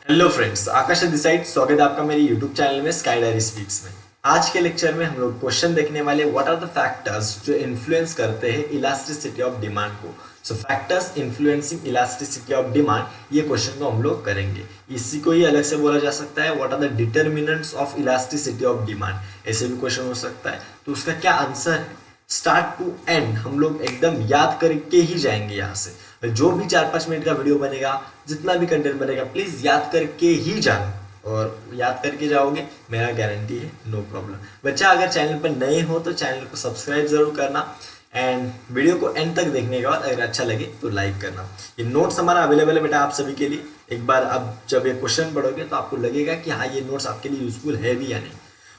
Hello friends, आकाश decide स्वागत है आपका मेरे यूट्यूब चैनल में स्काई डायरी स्पीक्स में। आज के लेक्चर में हम लोग क्वेश्चन देखने वाले व्हाट आर द फैक्टर्स जो इन्फ्लुएंस करते हैं इलास्टिसिटी ऑफ डिमांड को। सो factors influencing elasticity of demand, ये क्वेश्चन को हम लोग करेंगे। इसी को ही अलग से बोला जा सकता है what are the determinants of elasticity of demand, ऐसे भी क्वेश्चन हो सकता है। तो उसका क्या आंसर है, स्टार्ट टू एंड हम लोग एकदम याद करके ही जाएंगे यहाँ से। जो भी 4-5 मिनट का वीडियो बनेगा, जितना भी कंटेंट बनेगा, प्लीज याद करके ही जाना। और याद करके जाओगे, मेरा गारंटी है, नो प्रॉब्लम। बच्चा अगर चैनल पर नए हो तो चैनल को सब्सक्राइब जरूर करना एंड वीडियो को एंड तक देखने के बाद अगर अच्छा लगे तो लाइक करना। ये नोट्स हमारा अवेलेबल है बेटा आप सभी के लिए। एक बार अब जब ये क्वेश्चन पढ़ोगे तो आपको लगेगा कि हाँ, ये नोट्स आपके लिए यूजफुल है भी या नहीं।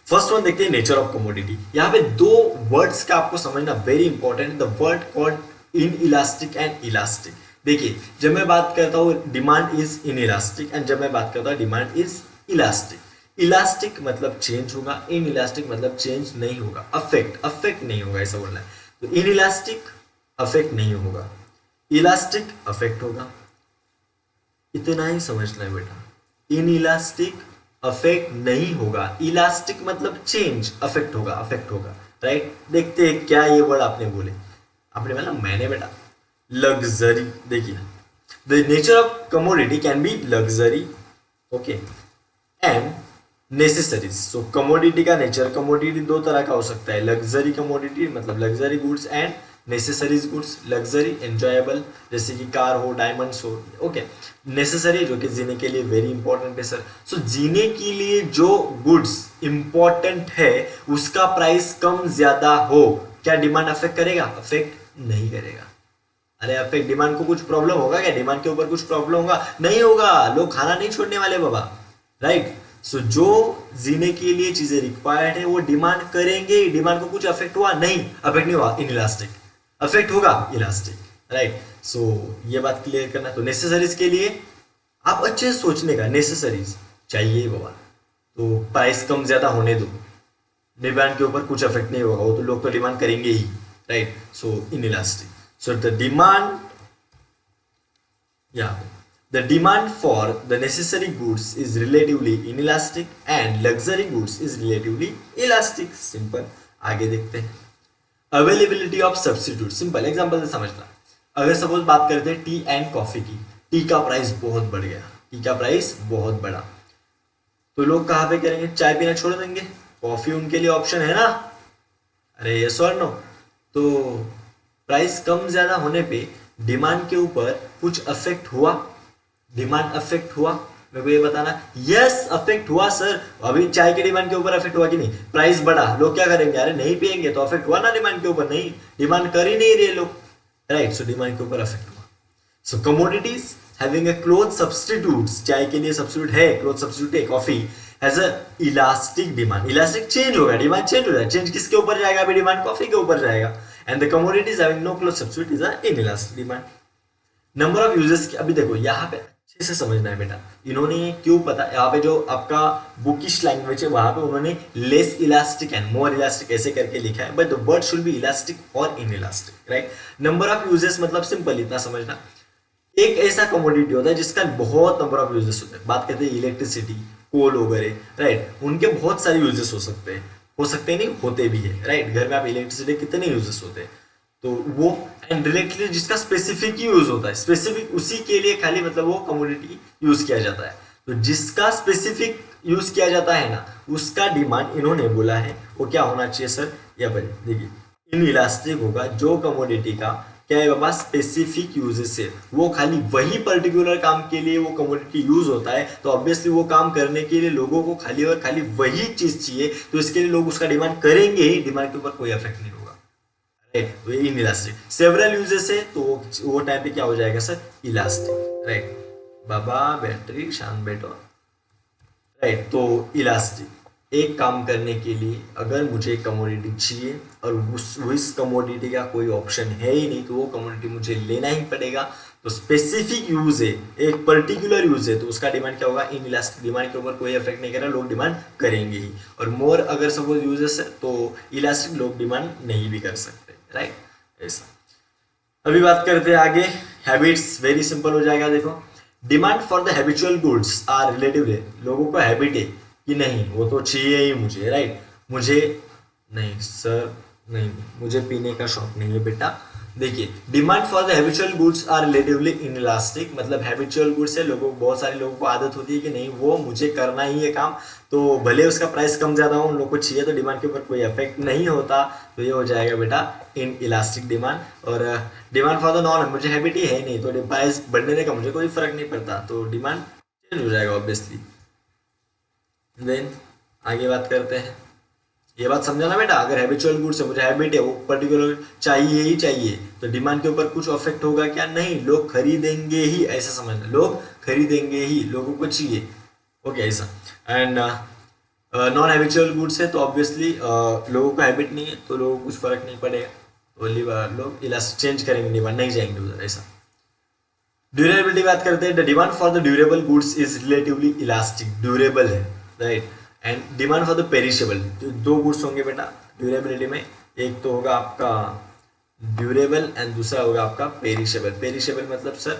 फर्स्ट वन देखते हैं, नेचर ऑफ कमोडिटी। यहाँ पे दो वर्ड्स का आपको समझना very important, the word called in elastic and elastic. देखिए, जब मैं बात करता हूँ demand is in elastic and जब मैं बात करता हूँ डिमांड इज इलास्टिक। इलास्टिक मतलब चेंज होगा, इन इलास्टिक मतलब चेंज नहीं होगा, अफेक्ट नहीं होगा, ऐसा बोलना है। तो इन इलास्टिक अफेक्ट नहीं होगा, इलास्टिक अफेक्ट होगा। इतना ही समझना है बेटा, इन इलास्टिक अफेक्ट नहीं होगा, इलास्टिक मतलब चेंज, अफेक्ट होगा, राइट। देखते हैं क्या ये वर्ड आपने बोले, आपने बोला मैंने बेटा लग्जरी। देखिए, the nature of commodity can be luxury, okay, and necessaries. So commodity का नेचर, कमोडिटी दो तरह का हो सकता है, लग्जरी कमोडिटी मतलब luxury goods and necessaries goods. Luxury enjoyable जैसे कि कार हो, डायमंड्स हो, ओके। नेसेसरी जो कि जीने के लिए वेरी इंपॉर्टेंट है सर। सो जीने के लिए जो गुड्स इंपॉर्टेंट है उसका प्राइस कम ज्यादा हो, क्या डिमांड अफेक्ट करेगा? अफेक्ट नहीं करेगा। अरे अफेक्ट, डिमांड को कुछ प्रॉब्लम होगा क्या? डिमांड के ऊपर कुछ प्रॉब्लम होगा? नहीं होगा, लोग खाना नहीं छोड़ने वाले बाबा, राइट। सो जो जीने के लिए चीजें रिक्वायर्ड है वो डिमांड करेंगे। डिमांड को कुछ अफेक्ट हुआ? नहीं, अफेक्ट नहीं हुआ, इन इलास्टिक। अफेक्ट होगा, इलास्टिक, राइट। सो ये बात क्लियर करना। तो नेसेसरीज के लिए आप अच्छे से सोचने का, नेसेसरीज चाहिए बाबा, तो प्राइस कम ज्यादा होने दो, डिमांड के ऊपर कुछ अफेक्ट नहीं होगा, वो तो लोग तो डिमांड करेंगे ही, right. So inelastic. So the demand for the necessary goods is relatively inelastic and luxury goods is relatively elastic. Simple. आगे देखते हैं, availability of substitute. Simple example से समझना। अगर सपोज बात करते हैं टी एंड कॉफी की, टी का प्राइस बहुत बढ़ गया, टी का प्राइस बहुत बढ़ा, तो लोग कहाँ पे करेंगे? चाय पीना छोड़ देंगे, कॉफी उनके लिए ऑप्शन है ना। अरे यस और नो। तो प्राइस कम ज्यादा होने पे डिमांड के ऊपर कुछ अफेक्ट हुआ? डिमांड अफेक्ट हुआ? मेरे को ये बताना। यस, अफेक्ट हुआ सर। अभी चाय के डिमांड के ऊपर अफेक्ट हुआ कि नहीं? प्राइस बढ़ा, लोग क्या करेंगे? अरे नहीं पिएंगे, तो अफेक्ट हुआ ना डिमांड के ऊपर? नहीं, डिमांड कर ही नहीं रहे लोग, राइट। सो डिमांड के ऊपर अफेक्ट हुआ। So commodities having a close substitutes, चाय के लिए सब्स्टिट्यूट है, क्लोथ सब्स्टिट्यूट है coffee, has a elastic demand. Elastic change होगा, डिमांड चेंज हो जाएगा। चेंज किसके ऊपर जाएगा? अभी डिमांड कॉफी के ऊपर जाएगा। And the commodities having no close substitute is an inelastic demand. Number of users की, अभी देखो यहाँ पे अच्छे से समझना है बेटा। इन्होंने क्यों पता, यहाँ पे जो आपका बुकिश लैंग्वेज है वहां पे उन्होंने less elastic and more elastic ऐसे करके लिखा है, but the word should be elastic और inelastic, right. Number of users मतलब सिंपल इतना समझना, एक ऐसा कमोडिटी होता है जिसका बहुत नंबर ऑफ यूजर्स होते हैं। बात करते हैं इलेक्ट्रिसिटी, कोल वगैरह, राइट, उनके बहुत सारे यूजर्स हो सकते हैं नहीं, होते भी है, राइट। घर में आप इलेक्ट्रिसिटी कितने यूजर्स होते हैं, तो वो एंड रिलेटेड जिसका स्पेसिफिक यूज होता है, स्पेसिफिक उसी के लिए खाली मतलब वो कमोडिटी यूज किया जाता है। तो जिसका स्पेसिफिक यूज किया जाता है ना, उसका डिमांड इन्होंने बोला है वो क्या होना चाहिए सर? या पर देखिए, इन इलास्टिक होगा। जो कमोडिटी का क्या है बाबा? स्पेसिफिक यूजेस है, वो खाली वही पर्टिकुलर काम के लिए वो कमोडिटी यूज होता है, तो ऑब्वियसली वो काम करने के लिए लोगों को खाली और खाली वही चीज चाहिए, तो इसके लिए लोग उसका डिमांड करेंगे ही, डिमांड के ऊपर कोई इफेक्ट नहीं होगा, राइट। तो ये इनइलास्टिक। सेवरल यूजेस है तो वो टाइम पे क्या हो जाएगा सर? Elastic, right. बाबा बैटरी शांत बैठो, राइट। तो इलास्टिक, एक काम करने के लिए अगर मुझे कमोडिटी चाहिए और उस कमोडिटी का कोई ऑप्शन है ही नहीं, तो वो कमोडिटी मुझे लेना ही पड़ेगा। तो स्पेसिफिक यूज है, एक पर्टिकुलर यूज है, तो उसका डिमांड क्या होगा? In elastic. डिमांड के ऊपर कोई इफेक्ट नहीं करेगा, लोग डिमांड करेंगे ही। और मोर अगर सपोज यूजेस है तो इलास्टिक लोग डिमांड नहीं भी कर सकते, राइट। ऐसा। अभी बात करते हैं आगे, हैबिट्स। वेरी सिंपल हो जाएगा। देखो, demand for the habitual goods are relatively, लोगों का हैबिट है कि नहीं वो तो चाहिए ही मुझे, राइट, मुझे नहीं सर, नहीं मुझे पीने का शौक नहीं है बेटा। देखिए demand for the habitual goods are relatively inelastic, मतलब हैबिचुअल गुड्स है, लोगों बहुत सारे लोगों को आदत होती है कि नहीं वो मुझे करना ही है काम, तो भले उसका प्राइस कम ज़्यादा हो, उन लोगों को चाहिए, तो डिमांड के ऊपर कोई इफेक्ट नहीं होता, तो ये हो जाएगा बेटा इन इलास्टिक डिमांड। और डिमांड फॉर द नॉन, मुझे हैबिट ही है नहीं, तो प्राइस बढ़ने का मुझे कोई फर्क नहीं पड़ता, तो डिमांड चेंज हो जाएगा ऑब्वियसली। देन आगे बात करते हैं, ये बात समझाना बेटा, अगर हैबिचुअल गुड्स है, मुझे हैबिट है वो पर्टिकुलर चाहिए ही चाहिए, तो डिमांड के ऊपर कुछ इफेक्ट होगा क्या? नहीं, लोग खरीदेंगे ही, ऐसा समझना, लोग खरीदेंगे ही, लोगों को चाहिए, ओके ऐसा। एंड नॉन हैबिचुअल गुड्स है तो ऑब्वियसली लोगों को हैबिट नहीं है, तो लोगों को कुछ फर्क नहीं पड़ेगा, तो लोग इलास्टिक चेंज करेंगे, डिमांड नहीं जाएंगे उधर, ऐसा। ड्यूरेबिलिटी बात करते हैं, the demand for the durable goods is relatively elastic, durable है, right. And demand for the perishable, दो गुड्स होंगे बेटा ड्यूरेबिलिटी में, एक तो होगा आपका ड्यूरेबल एंड दूसरा होगा आपका पेरिशेबल। पेरिशेबल मतलब सर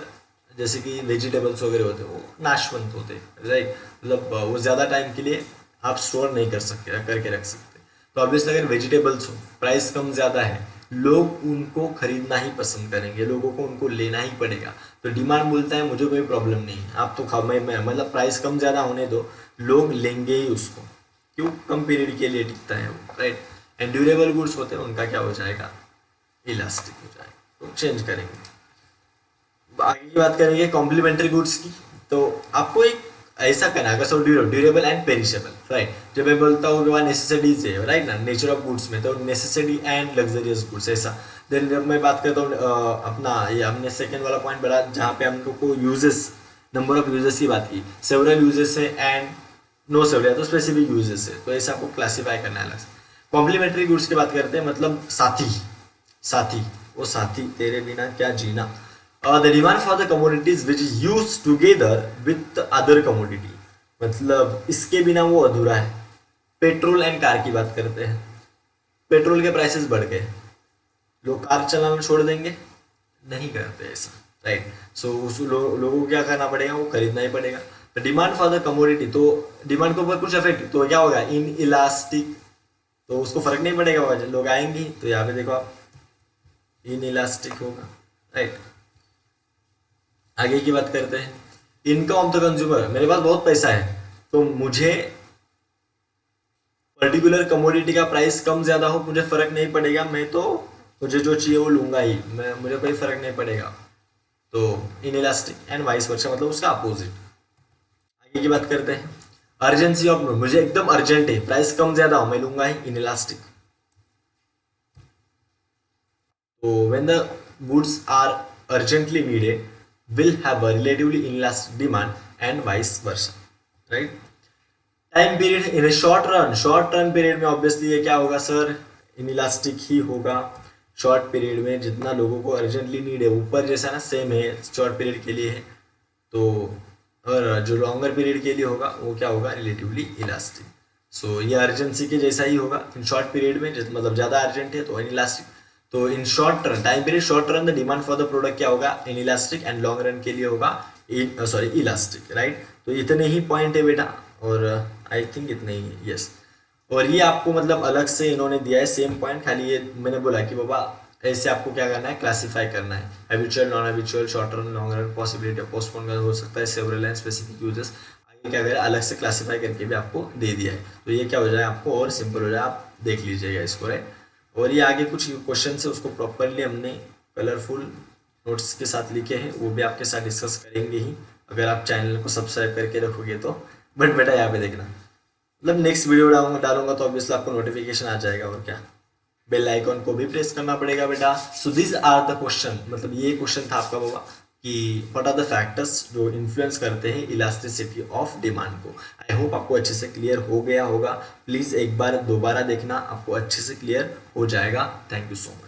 जैसे कि वेजिटेबल्स वगैरह होते हैं वो नाशवंत होते हैं, राइट, मतलब वो ज़्यादा टाइम के लिए आप स्टोर नहीं कर सकते, करके रख सकते, तो ऑब्वियसली अगर वेजिटेबल्स हो, प्राइस कम ज़्यादा है, लोग उनको खरीदना ही पसंद करेंगे, लोगों को उनको लेना ही पड़ेगा, तो डिमांड बोलता है मुझे कोई प्रॉब्लम नहीं है, आप तो खा मैं मतलब प्राइस कम ज़्यादा होने दो, लोग लेंगे ही उसको, क्यों, कम पीरियड के लिए टिकता है वो, राइट। एंड ड्यूरेबल गुड्स होते हैं उनका क्या हो जाएगा, इलास्टिक हो जाएगा, तो चेंज करेंगे। आगे की बात करेंगे कॉम्प्लीमेंट्री गुड्स की, तो आपको एक ऐसा करना है, सो ड्यूरेबल एंड पेरिशेबल, राइट, जब मैं बोलता हूँ कि वहाँ नेसेसिटीज है, राइट ना, नेचर ऑफ गुड्स में, तो नेसेसिटी एंड लग्जरियस गुड्स ऐसा। देन जब मैं बात करता हूँ अपना ये हमने सेकेंड वाला पॉइंट बढ़ा, जहाँ पे हम लोग को यूजेस, नंबर ऑफ यूजेस की बात की, सेवरल यूजेस है एंड नो सेवरल, तो स्पेसिफिक यूजेस है, तो ऐसा आपको क्लासीफाई करना है अलग से। कॉम्प्लीमेंट्री गुड्स की बात करते हैं, मतलब साथी, साथी, वो साथी तेरे बिना क्या जीना, the demand for the commodities which is used together with the other commodity, मतलब इसके बिना वो अधूरा है। पेट्रोल एंड कार की बात करते हैं, पेट्रोल के प्राइसेस बढ़ गए, लोग कार चलाना छोड़ देंगे, नहीं करते ऐसा, राइट, सो उस लोगों को क्या करना पड़ेगा, वो खरीदना ही पड़ेगा। तो डिमांड फॉर द कमोडिटी, तो डिमांड के ऊपर कुछ इफेक्ट, तो क्या होगा, इन इलास्टिक, तो उसको फर्क नहीं पड़ेगा, लोग आएंगे, तो यहाँ पे देखो आप इन इलास्टिक होगा, राइट। आगे की बात करते हैं, इनकम ऑफ द कंज्यूमर, मेरे पास बहुत पैसा है, तो मुझे पर्टिकुलर कमोडिटी का प्राइस कम ज्यादा हो मुझे फर्क नहीं पड़ेगा, मैं तो मुझे जो चाहिए वो लूंगा ही, मैं मुझे कोई फर्क नहीं पड़ेगा, तो इनइलास्टिक एंड वाइस वर्सा, मतलब उसका अपोजिट। आगे की बात करते हैं, अर्जेंसी ऑफ, मुझे एकदम अर्जेंट है, प्राइस कम ज्यादा हो मैं लूंगा ही, इनइलास्टिक। तो when the goods are urgently needed will have a relatively inelastic demand and vice versa, right? Time period in A short run, short run period में ऑब्वियसली ये क्या होगा सर, इनइलास्टिक ही होगा। शॉर्ट पीरियड में जितना लोगों को अर्जेंटली नीड है, ऊपर जैसा ना सेम है, शॉर्ट पीरियड के लिए है, तो और जो लॉन्गर पीरियड के लिए होगा वो क्या होगा, रिलेटिवली इलास्टिक। सो ये अर्जेंसी के जैसा ही होगा, इन शॉर्ट पीरियड में मतलब ज़्यादा अर्जेंट है तो इनइलास्टिक, तो in short run time period, short run the demand for the product क्या होगा, इनइलास्टिक, एंड लॉन्ग रन के लिए होगा इलास्टिक, राइट। तो इतने ही पॉइंट है बेटा, और आई थिंक इतने ही है, यस। और ये आपको मतलब अलग से इन्होंने दिया है सेम पॉइंट, खाली ये मैंने बोला कि बाबा ऐसे आपको क्या करना है, क्लासीफाई करना है, habitual, non habitual, short run, long run, possibility of postpone का हो सकता है, सेवरल एंड स्पेसिफिक यूजेस, आगे क्या करें अलग से क्लासीफाई करके भी आपको दे दिया है, तो ये क्या हो जाए आपको और सिंपल हो जाए, आप देख लीजिएगा इसको, राइट। और ये आगे कुछ क्वेश्चन है उसको प्रॉपरली हमने कलरफुल नोट्स के साथ लिखे हैं, वो भी आपके साथ डिस्कस करेंगे ही, अगर आप चैनल को सब्सक्राइब करके रखोगे तो। बट बेटा यहाँ पे देखना, मतलब नेक्स्ट वीडियो डालूंगा तो ऑब्वियसली आपको नोटिफिकेशन आ जाएगा, और क्या बेल आइकॉन को भी प्रेस करना पड़ेगा बेटा। So this are the question, मतलब ये क्वेश्चन था आपका बाबा कि व्हाट आर द फैक्टर्स जो इन्फ्लुएंस करते हैं इलास्टिसिटी ऑफ डिमांड को। आई होप आपको अच्छे से क्लियर हो गया होगा, प्लीज़ एक बार दोबारा देखना, आपको अच्छे से क्लियर हो जाएगा। Thank you so much.